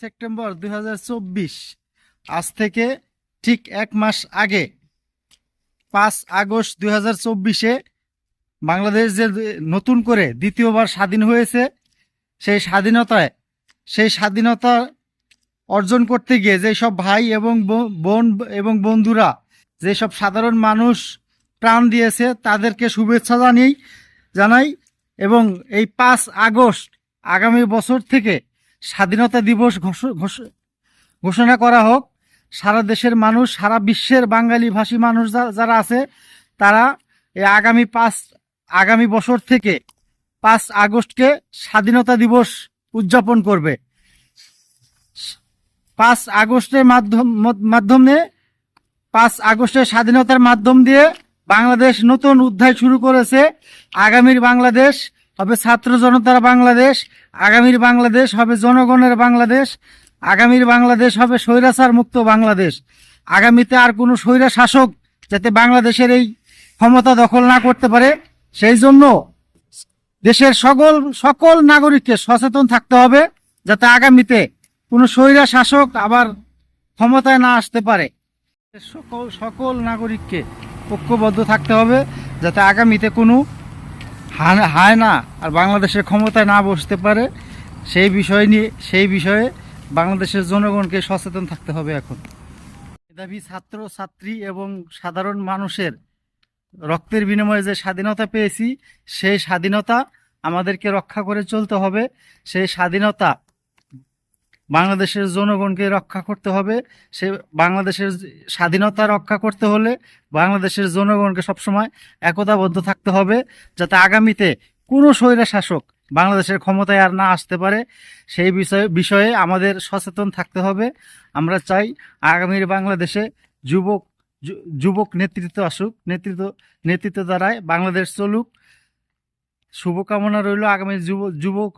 September 2024, আজ থেকে ঠিক 1 মাস আগে 5 আগস্ট 2024-এ বাংলাদেশ যে নতুন করে দ্বিতীয়বার স্বাধীন হয়েছে, সেই স্বাধীনতা অর্জন করতে গিয়ে যেসব ভাই এবং বোন এবং বন্ধুরা, যেসব সাধারণ মানুষ প্রাণ দিয়েছে তাদেরকে শুভেচ্ছা জানাই। এবং এই 5 আগস্ট আগামী বছর থেকে স্বাধীনতা দিবস ঘোষণা করা হোক। সারা দেশের মানুষ, সারা বিশ্বের বাঙালি ভাষী মানুষ যারা আছে তারা এই আগামী বছর থেকে 5 আগস্টকে স্বাধীনতা দিবস উদযাপন করবে। 5 আগস্টের মাধ্যমে 5 আগস্টের স্বাধীনতার মাধ্যম দিয়ে বাংলাদেশ নতুন অধ্যায় শুরু করেছে। আগামীর বাংলাদেশ হবে ছাত্র জনতার বাংলাদেশ, আগামীর বাংলাদেশ হবে জনগণের বাংলাদেশ, আগামীর বাংলাদেশ হবে স্বৈরাচার মুক্ত বাংলাদেশ। আগামীতে আর কোনো স্বৈরা শাসক যাতে বাংলাদেশের এই ক্ষমতা দখল না করতে পারে, সেই জন্য দেশের সকল নাগরিককে সচেতন থাকতে হবে যাতে আগামীতে কোনো স্বৈরা শাসক আবার ক্ষমতায় না আসতে পারে। সকল নাগরিককে ঐক্যবদ্ধ থাকতে হবে যাতে আগামীতে কোনো হায়না আর বাংলাদেশের ক্ষমতায় না বসতে পারে। সেই বিষয়ে বাংলাদেশের জনগণকে সচেতন থাকতে হবে। এখন মেধাবী ছাত্র ছাত্রী এবং সাধারণ মানুষের রক্তের বিনিময়ে যে স্বাধীনতা পেয়েছি, সেই স্বাধীনতা আমাদেরকে রক্ষা করে চলতে হবে। সেই স্বাধীনতা বাংলাদেশের জনগণকে রক্ষা করতে হবে। সে বাংলাদেশের স্বাধীনতা রক্ষা করতে হলে বাংলাদেশের জনগণকে সবসময় একতাবদ্ধ থাকতে হবে যাতে আগামীতে কোনো স্বৈরা শাসক বাংলাদেশের ক্ষমতায় আর না আসতে পারে। সেই বিষয়ে আমাদের সচেতন থাকতে হবে। আমরা চাই আগামীর বাংলাদেশে যুবক নেতৃত্ব আসুক, নেতৃত্ব দ্বারাই বাংলাদেশ চলুক। শুভকামনা রইল আগামী যুবক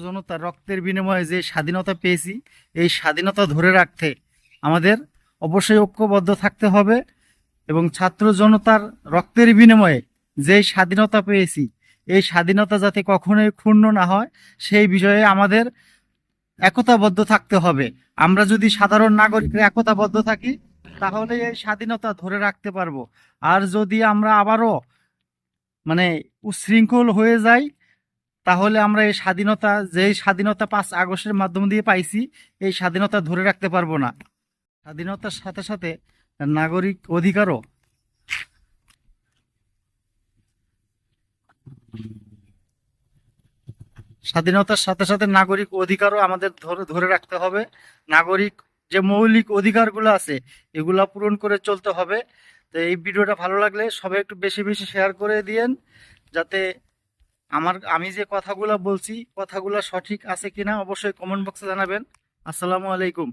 জনতার রক্তের বিনিময়ে যে স্বাধীনতা পেয়েছি, এই স্বাধীনতা ধরে রাখতে আমাদের অবশ্যই ঐক্যবদ্ধ থাকতে হবে এবং ছাত্র জনতার রক্তের বিনিময়ে যে স্বাধীনতা পেয়েছি, এই স্বাধীনতা যাতে কখনোই ক্ষুণ্ণ না হয় সেই বিষয়ে আমাদের একতাবদ্ধ থাকতে হবে। আমরা যদি সাধারণ নাগরিকরা একতাবদ্ধ থাকি তাহলে এই স্বাধীনতা ধরে রাখতে পারবো। আর যদি আমরা আবারও উচ্ছৃঙ্খল হয়ে যাই তাহলে আমরা এই স্বাধীনতা 5 আগস্টের মাধ্যম দিয়ে পাইছি, এই স্বাধীনতা ধরে রাখতে পারবো না। স্বাধীনতার সাথে সাথে নাগরিক অধিকারও আমাদের ধরে রাখতে হবে। নাগরিক যে মৌলিক অধিকারগুলো আছে এগুলা পূরণ করে চলতে হবে। তো এই ভিডিওটা ভালো লাগলে সবাই একটু বেশি বেশি শেয়ার করে দিয়েন যাতে আমি যে কথাগুলো বলছি কথাগুলো সঠিক আছে কিনা অবশ্যই কমেন্ট বক্সে জানাবেন। আসসালামু আলাইকুম।